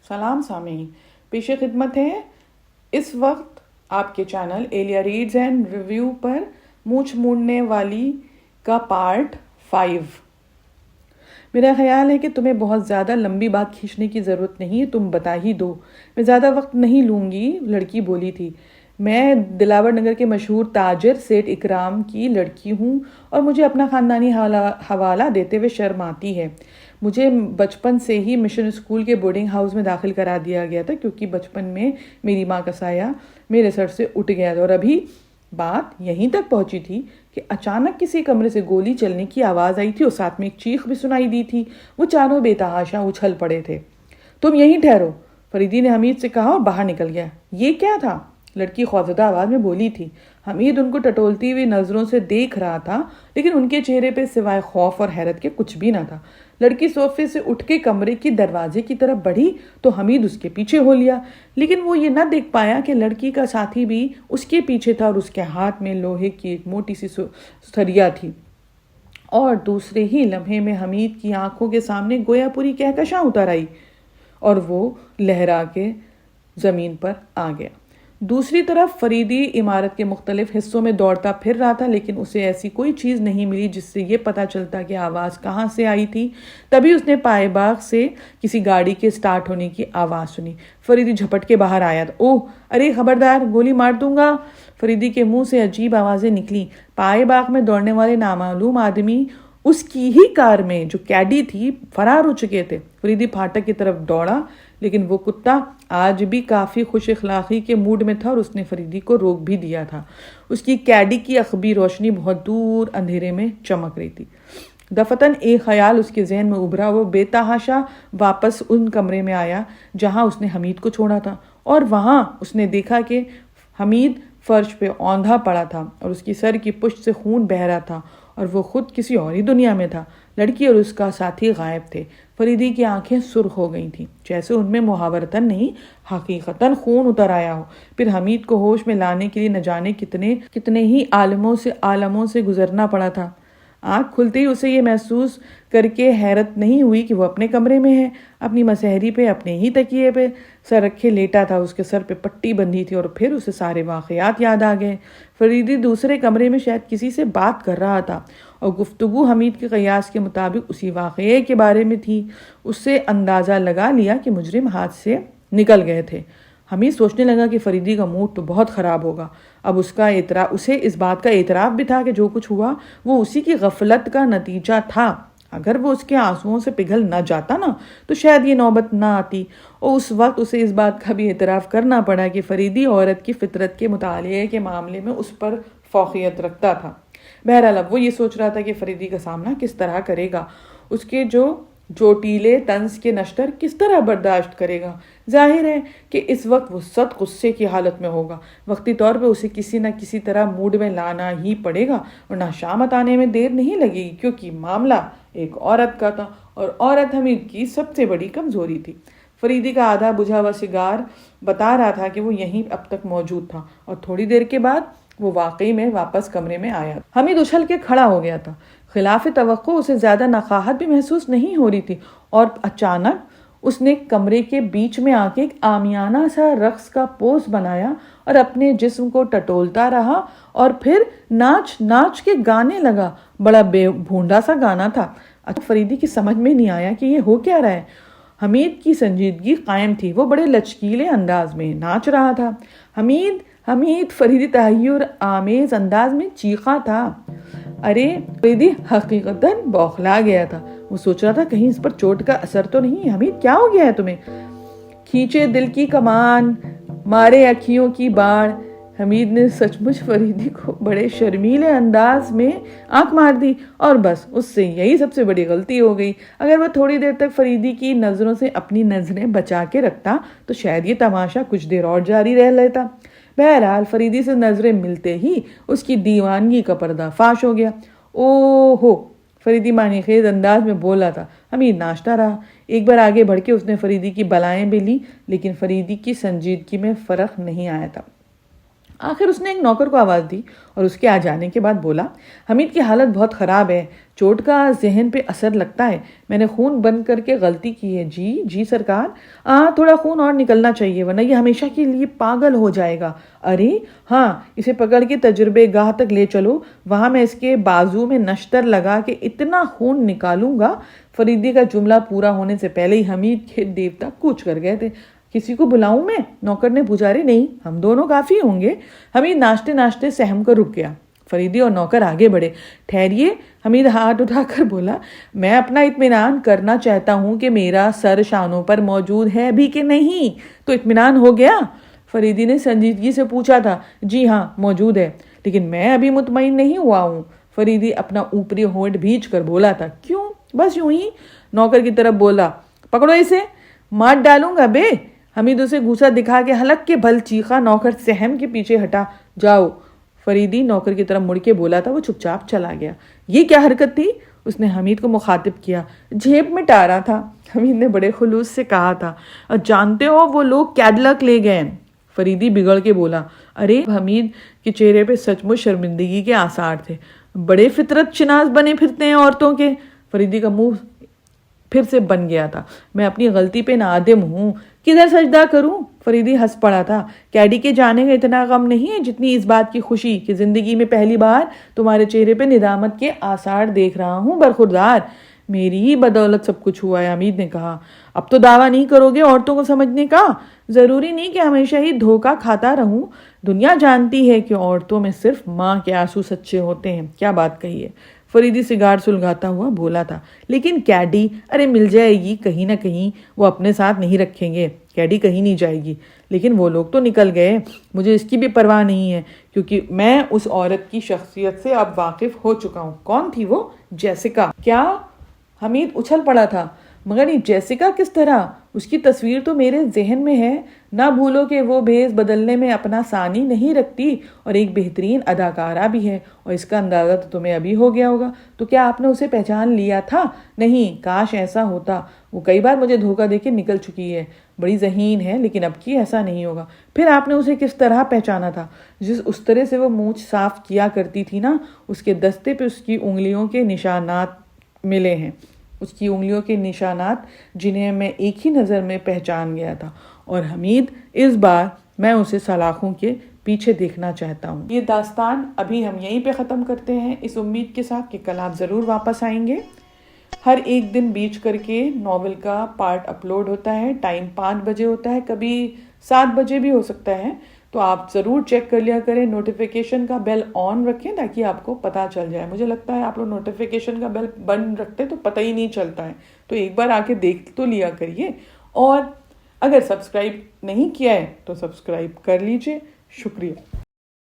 سلام سامعین، پیش خدمت ہے اس وقت آپ کے channel Elia reads and review پر مونچھ موڑنے والی کا پارٹ 5۔ میرا خیال ہے کہ تمہیں بہت زیادہ لمبی بات کھینچنے کی ضرورت نہیں ہے، تم بتا ہی دو، میں زیادہ وقت نہیں لوں گی۔ لڑکی بولی تھی، میں دلاور نگر کے مشہور تاجر سیٹھ اکرام کی لڑکی ہوں اور مجھے اپنا خاندانی حوالہ دیتے ہوئے شرم آتی ہے۔ مجھے بچپن سے ہی مشن اسکول کے بورڈنگ ہاؤس میں داخل کرا دیا گیا تھا کیونکہ بچپن میں میری ماں کا سایہ میرے سر سے اٹھ گیا تھا، اور ابھی بات یہیں تک پہنچی تھی کہ اچانک کسی کمرے سے گولی چلنے کی آواز آئی تھی اور ساتھ میں ایک چیخ بھی سنائی دی تھی۔ وہ چاروں بے تحاشا اچھل پڑے تھے۔ تم یہیں ٹھہرو، فریدی نے حمید سے کہا اور باہر نکل گیا۔ یہ کیا تھا؟ لڑکی خوفزدہ آواز میں بولی تھی۔ حمید ان کو ٹٹولتی ہوئی نظروں سے دیکھ رہا تھا، لیکن ان کے چہرے پہ سوائے خوف اور حیرت کے کچھ بھی نہ تھا۔ لڑکی صوفے سے اٹھ کے کمرے کی دروازے کی طرف بڑھی تو حمید اس کے پیچھے ہو لیا، لیکن وہ یہ نہ دیکھ پایا کہ لڑکی کا ساتھی بھی اس کے پیچھے تھا اور اس کے ہاتھ میں لوہے کی ایک موٹی سی سریا تھی، اور دوسرے ہی لمحے میں حمید کی آنکھوں کے سامنے گویا پوری کہکشاں اتر آئی اور وہ لہرا کے زمین پر آ گیا۔ دوسری طرف فریدی عمارت کے مختلف حصوں میں دوڑتا پھر رہا تھا، لیکن اسے ایسی کوئی چیز نہیں ملی جس سے یہ پتہ چلتا کہ آواز کہاں سے آئی تھی۔ تبھی اس نے پائے باغ سے کسی گاڑی کے سٹارٹ ہونے کی آواز سنی۔ فریدی جھپٹ کے باہر آیا تھا۔ اوہ ارے خبردار، گولی مار دوں گا! فریدی کے منہ سے عجیب آوازیں نکلی۔ پائے باغ میں دوڑنے والے نامعلوم آدمی اس کی ہی کار میں جو کیڈی تھی فرار ہو چکے تھے۔ فریدی پھاٹک کی طرف دوڑا، لیکن وہ کتا آج بھی کافی خوش اخلاقی کے موڈ میں تھا اور اس نے فریدی کو روک بھی دیا تھا۔ اس کی کیڈی کی عقبی روشنی بہت دور اندھیرے میں چمک رہی تھی۔ دفتن ایک خیال اس کے ذہن میں ابھرا۔ وہ بے تحاشا واپس ان کمرے میں آیا جہاں اس نے حمید کو چھوڑا تھا، اور وہاں اس نے دیکھا کہ حمید فرش پہ اوندھا پڑا تھا اور اس کی سر کی پشت سے خون بہہ رہا تھا، اور وہ خود کسی اور ہی دنیا میں تھا۔ لڑکی اور اس کا ساتھی غائب تھے۔ فریدی کی آنکھیں سرخ ہو گئی تھیں، جیسے ان میں محاورتاً نہیں حقیقتاً خون اتر آیا ہو۔ پھر حمید کو ہوش میں لانے کے لیے نہ جانے کتنے ہی عالموں سے گزرنا پڑا تھا۔ آنکھ کھلتے ہی اسے یہ محسوس کر کے حیرت نہیں ہوئی کہ وہ اپنے کمرے میں ہے، اپنی مسہری پہ اپنے ہی تکیے پہ سر رکھے لیٹا تھا۔ اس کے سر پہ پٹی بندھی تھی اور پھر اسے سارے واقعات یاد آ گئے۔ فریدی دوسرے کمرے میں شاید کسی سے بات کر رہا تھا، اور گفتگو حمید کے قیاس کے مطابق اسی واقعے کے بارے میں تھی۔ اس سے اندازہ لگا لیا کہ مجرم ہاتھ سے نکل گئے تھے۔ حمید سوچنے لگا کہ فریدی کا موڈ تو بہت خراب ہوگا۔ اب اسے اس بات کا اعتراف بھی تھا کہ جو کچھ ہوا وہ اسی کی غفلت کا نتیجہ تھا۔ اگر وہ اس کے آنسوؤں سے پگھل نہ جاتا نا تو شاید یہ نوبت نہ آتی، اور اس وقت اسے اس بات کا بھی اعتراف کرنا پڑا کہ فریدی عورت کی فطرت کے مطالعے کے معاملے میں اس پر فوقیت رکھتا تھا۔ بہرحال اب وہ یہ سوچ رہا تھا کہ فریدی کا سامنا کس طرح کرے گا، اس کے جو چوٹیلے طنز کے نشتر کس طرح برداشت کرے گا۔ ظاہر ہے کہ اس وقت وہ سخت غصے کی حالت میں ہوگا۔ وقتی طور پہ اسے کسی نہ کسی طرح موڈ میں لانا ہی پڑے گا، ورنہ شامت آنے میں دیر نہیں لگے گی، کیونکہ معاملہ ایک عورت کا تھا، اور عورت حمید کی سب سے بڑی کمزوری تھی۔ فریدی کا آدھا بجھا ہوا سگار بتا رہا تھا کہ وہ یہیں اب تک موجود تھا، اور تھوڑی دیر کے بعد وہ واقعی میں واپس کمرے میں آیا۔ حمید اچھل کے کھڑا ہو گیا تھا۔ خلاف توقع اسے زیادہ نقاہت بھی محسوس نہیں ہو رہی تھی، اور اچانک اس نے کمرے کے بیچ میں آ کے ایک عامیانہ سا رقص کا پوز بنایا اور اپنے جسم کو ٹٹولتا رہا، اور پھر ناچ کے گانے لگا۔ بڑا بے بھونڈا سا گانا تھا۔ فریدی کی سمجھ میں نہیں آیا کہ یہ ہو کیا رہا ہے۔ حمید کی سنجیدگی قائم تھی، وہ بڑے لچکیلے انداز میں ناچ رہا تھا۔ حمید حمید فریدی تحیر آمیز انداز میں چیخا تھا۔ ارے فریدی حقیقتاً بوکھلا گیا تھا۔ وہ سوچ رہا تھا کہیں اس پر چوٹ کا اثر تو نہیں۔ حمید کیا ہو گیا ہے تمہیں؟ کھینچے دل کی کمان، مارے اکھیوں کی باڑ۔ حمید نے سچ مچ فریدی کو بڑے شرمیلے انداز میں آنکھ مار دی، اور بس اس سے یہی سب سے بڑی غلطی ہو گئی۔ اگر وہ تھوڑی دیر تک فریدی کی نظروں سے اپنی نظریں بچا کے رکھتا تو شاید یہ تماشا کچھ دیر اور جاری رہ لیتا۔ بہرحال فریدی سے نظریں ملتے ہی اس کی دیوانگی کا پردہ فاش ہو گیا۔ اوہ ہو، فریدی معنی خیز انداز میں بولا تھا۔ حمید ناشتا رہا۔ ایک بار آگے بڑھ کے اس نے فریدی کی بلائیں بھی لی، لیکن فریدی کی سنجیدگی میں فرق نہیں آیا تھا۔ آخر اس نے ایک نوکر کو آواز دی اور اس کے آ جانے کے بعد بولا، حمید کی حالت بہت خراب ہے، چوٹ کا ذہن پہ اثر لگتا ہے، میں نے خون بند کر کے غلطی کی ہے۔ جی سرکار، تھوڑا خون اور نکلنا چاہیے ورنہ یہ ہمیشہ کے لیے پاگل ہو جائے گا۔ ارے ہاں، اسے پکڑ کے تجربے گاہ تک لے چلو، وہاں میں اس کے بازو میں نشتر لگا کے اتنا خون نکالوں گا۔ فریدی کا جملہ پورا ہونے سے پہلے ہی حمید کے دیوتا کوچ کر گئے تھے۔ کسی کو بلاؤں میں؟ نوکر نے پوچھا۔ رے نہیں، ہم دونوں کافی ہوں گے۔ حمید ناشتے ناشتے سہم کر رک گیا۔ فریدی اور نوکر آگے بڑھے۔ ٹھہریے، حمید ہاتھ اٹھا کر بولا، میں اپنا اطمینان کرنا چاہتا ہوں کہ میرا سر شانوں پر موجود ہے بھی کہ نہیں۔ تو اطمینان ہو گیا؟ فریدی نے سنجیدگی سے پوچھا تھا۔ جی ہاں، موجود ہے، لیکن میں ابھی مطمئن نہیں ہوا ہوں۔ فریدی اپنا اوپری ہونٹ بھینچ کر بولا تھا۔ کیوں؟ بس یوں ہی۔ نوکر کی طرف بولا، پکڑو اسے، مار ڈالوں گا بے۔ حمید اسے غصہ دکھا کے حلق کے بھل چیخا۔ نوکر سہم کے پیچھے ہٹا۔ جاؤ۔ فریدی نوکر کی طرف مڑ کے بولا تھا، وہ چپ چاپ چلا گیا۔ یہ کیا حرکت تھی؟ اس نے حمید کو مخاطب کیا۔ جیب میں ٹارا تھا، حمید نے بڑے خلوص سے کہا تھا۔ جانتے ہو وہ لوگ کیڈلک لے گئے۔ فریدی بگڑ کے بولا۔ ارے، حمید کے چہرے پہ سچ مچ شرمندگی کے آثار تھے۔ بڑے فطرت شناس بنے پھرتے ہیں عورتوں کے۔ فریدی کا منہ پھر سے بن گیا تھا۔ میں اپنی غلطی پہ نادم ہوں، کدھر سجدہ کروں؟ فریدی ہنس پڑا تھا۔ کیڈی کے جانے کا اتنا غم نہیں ہے جتنی اس بات کی خوشی کہ زندگی میں پہلی بار تمہارے چہرے پہ ندامت کے آثار دیکھ رہا ہوں۔ برخوردار، میری ہی بدولت سب کچھ ہوا ہے، حمید نے کہا۔ اب تو دعویٰ نہیں کرو گے عورتوں کو سمجھنے کا؟ ضروری نہیں کہ ہمیشہ ہی دھوکہ کھاتا رہوں۔ دنیا جانتی ہے کہ عورتوں میں صرف ماں کے آنسو سچے ہوتے ہیں۔ کیا بات کہی ہے؟ فریدی سگار سلگاتا ہوا بولا تھا۔ لیکن کیڈی، ارے مل جائے گی کہیں نہ کہیں، وہ اپنے ساتھ نہیں رکھیں گے۔ کیڈی کہیں نہیں جائے گی، لیکن وہ لوگ تو نکل گئے۔ مجھے اس کی بھی پرواہ نہیں ہے، کیونکہ میں اس عورت کی شخصیت سے اب واقف ہو چکا ہوں۔ کون تھی وہ؟ جیسیکا۔ کیا؟ حمید اچھل پڑا تھا۔ مگر یہ جیسیکا کس طرح؟ اس کی تصویر تو میرے ذہن میں ہے۔ نہ بھولو کہ وہ بھیس بدلنے میں اپنا ثانی نہیں رکھتی اور ایک بہترین اداکارہ بھی ہے، اور اس کا اندازہ تو تمہیں ابھی ہو گیا ہوگا۔ تو کیا آپ نے اسے پہچان لیا تھا؟ نہیں، کاش ایسا ہوتا۔ وہ کئی بار مجھے دھوکہ دے کے نکل چکی ہے، بڑی ذہین ہے، لیکن اب کی ایسا نہیں ہوگا۔ پھر آپ نے اسے کس طرح پہچانا تھا؟ جس استرے سے وہ مونچھ صاف کیا کرتی تھی نا، اس کے دستے پہ اس کی انگلیوں کے نشانات ملے ہیں، اس کی انگلیوں کے نشانات جنہیں میں ایک ہی نظر میں پہچان گیا تھا۔ اور حمید، اس بار میں اسے سلاخوں کے پیچھے دیکھنا چاہتا ہوں۔ یہ داستان ابھی ہم یہیں پہ ختم کرتے ہیں، اس امید کے ساتھ کہ کل آپ ضرور واپس آئیں گے۔ ہر ایک دن بیچ کر کے ناول کا پارٹ اپلوڈ ہوتا ہے۔ ٹائم 5 بجے ہوتا ہے، کبھی 7 بجے بھی ہو سکتا ہے، تو آپ ضرور چیک کر لیا کریں۔ نوٹیفیکیشن کا بیل آن رکھیں تاکہ آپ کو پتہ چل جائے۔ مجھے لگتا ہے آپ لوگ نوٹیفیکیشن کا بیل بند رکھتے تو پتہ ہی نہیں چلتا ہے، تو ایک بار آ کے دیکھ تو لیا کریے۔ اور اگر سبسکرائب نہیں کیا ہے تو سبسکرائب کر لیجئے۔ شکریہ۔